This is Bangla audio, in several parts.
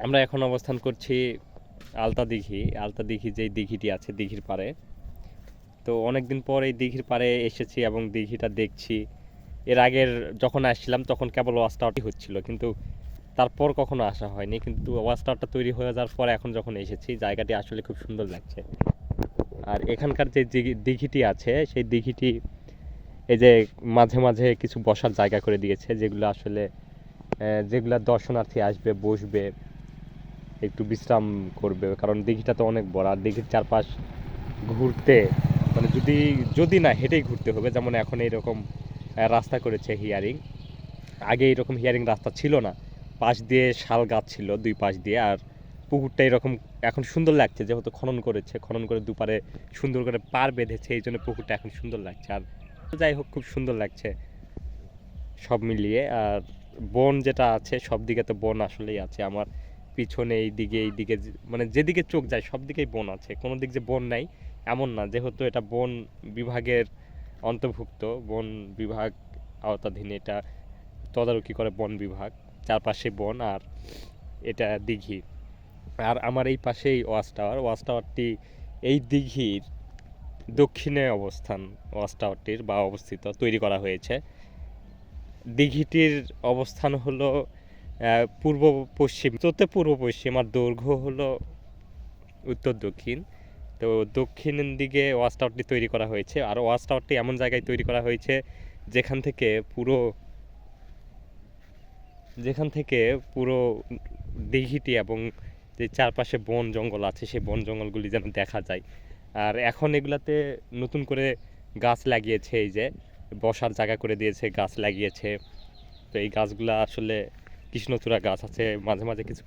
আমরা এখন অবস্থান করছি আলতা দিঘি যেই দিঘিটি আছে দিঘির পাড়ে। তো অনেকদিন পর এই দিঘির পাড়ে এসেছি এবং দিঘিটা দেখছি। এর আগের যখন আসছিলাম তখন কেবল ওয়াচ টাওয়ারটি হচ্ছিল, কিন্তু তারপর কখনো আসা হয়নি। কিন্তু ওয়াচ টাওয়ারটা তৈরি হয়ে যাওয়ার পরে এখন যখন এসেছি জায়গাটি আসলে খুব সুন্দর লাগছে। আর এখানকার যে দিঘিটি আছে সেই দিঘিটি এই যে মাঝে মাঝে কিছু বসার জায়গা করে দিয়েছে, যেগুলো আসলে যেগুলা দর্শনার্থী আসবে বসবে একটু বিশ্রাম করবে, কারণ দিঘিটা তো অনেক বড়। আর দিঘির চারপাশ ঘুরতে মানে যদি যদি না হেঁটেই ঘুরতে হবে, যেমন এখন এইরকম রাস্তা করেছে হিয়ারিং। আগে এইরকম হিয়ারিং রাস্তা ছিল না, পাশ দিয়ে শাল গাছ ছিল দুই পাশ দিয়ে। আর পুকুরটা এরকম এখন সুন্দর লাগছে, যেহেতু খনন করেছে, খনন করে দুপারে সুন্দর করে পার বেঁধেছে, এই জন্য পুকুরটা এখন সুন্দর লাগছে। আর যাই হোক, খুব সুন্দর লাগছে সব মিলিয়ে। আর বন যেটা আছে সব দিকে তো বন আসলেই আছে। আমার পিছনে এই দিকে মানে যেদিকে চোখ যায় সব দিকেই বন আছে, কোনো দিক যে বন নাই এমন না, যেহেতু এটা বন বিভাগের অন্তর্ভুক্ত। বন বিভাগ আওতাধীন এটা, তদারকি করে বন বিভাগ। চারপাশে বন, আর এটা দিঘি। আর আমার এই পাশেই ওয়াচ টাওয়ারটি এই দিঘির দক্ষিণে অবস্থান। ওয়াচ টাওয়ারটির বা অবস্থিত তৈরি করা হয়েছে। দিঘিটির অবস্থান হলো পূর্ব পশ্চিম, পূর্ব পশ্চিম, আর দৈর্ঘ্য হলো উত্তর দক্ষিণ। তো দক্ষিণ দিকে ওয়াচ টাওয়ারটি তৈরি করা হয়েছে। আর ওয়াচ টাওয়ারটি এমন জায়গায় তৈরি করা হয়েছে যেখান থেকে পুরো যেখান থেকে পুরো দিঘিটি এবং যে চারপাশে বন জঙ্গল আছে সেই বন জঙ্গলগুলি যেন দেখা যায়। আর এখন এগুলাতে নতুন করে গাছ লাগিয়েছে, এই যে বসার জায়গা করে দিয়েছে, গাছ লাগিয়েছে। তো এই গাছগুলা আসলে কৃষ্ণচূড়া গাছ আছে, মাঝে মাঝে কিছু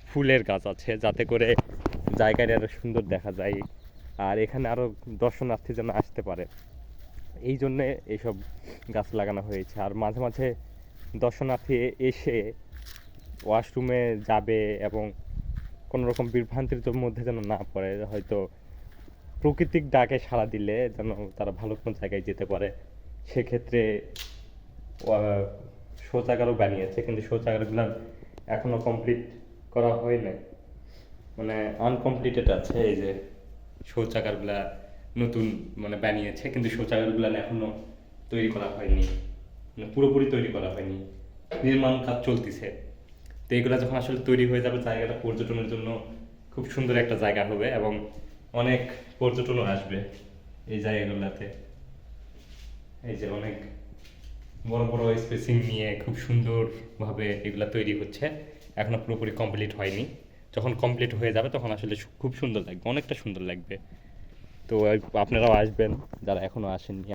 ফুলের গাছ আছে, যাতে করে জায়গাটা আরও সুন্দর দেখা যায়। আর এখানে আরও দর্শনার্থী যেন আসতে পারে, এই জন্যে এইসব গাছ লাগানো হয়েছে। আর মাঝে মাঝে দর্শনার্থী এসে ওয়াশরুমে যাবে এবং কোনো রকম বিভ্রান্তির মধ্যে যেন না পড়ে, হয়তো প্রকৃতিক ডাকে সাড়া দিলে যেন তারা ভালো কোনো জায়গায় যেতে পারে। সেক্ষেত্রে শৌচাগারও বানিয়েছে, কিন্তু শৌচাগারগুলো এখনও কমপ্লিট করা হয় নাই, মানে আনকমপ্লিটেড আছে। এই যে শৌচাগারগুলা নতুন মানে বানিয়েছে, কিন্তু শৌচাগারগুলো এখনো তৈরি করা হয়নি, মানে পুরোপুরি তৈরি করা হয়নি, নির্মাণ কাজ চলতেছে। তো এগুলো যখন আসলে তৈরি হয়ে যাবে জায়গাটা পর্যটনের জন্য খুব সুন্দর একটা জায়গা হবে এবং অনেক পর্যটনও আসবে এই জায়গাগুলোতে। এই যে অনেক বড় বড় স্পেসিং নিয়ে খুব সুন্দরভাবে এগুলো তৈরি হচ্ছে, এখনো পুরোপুরি কমপ্লিট হয়নি। যখন কমপ্লিট হয়ে যাবে তখন আসলে খুব সুন্দর লাগবে, অনেকটা সুন্দর লাগবে। তো আপনারাও আসবেন যারা এখনো আসেননি।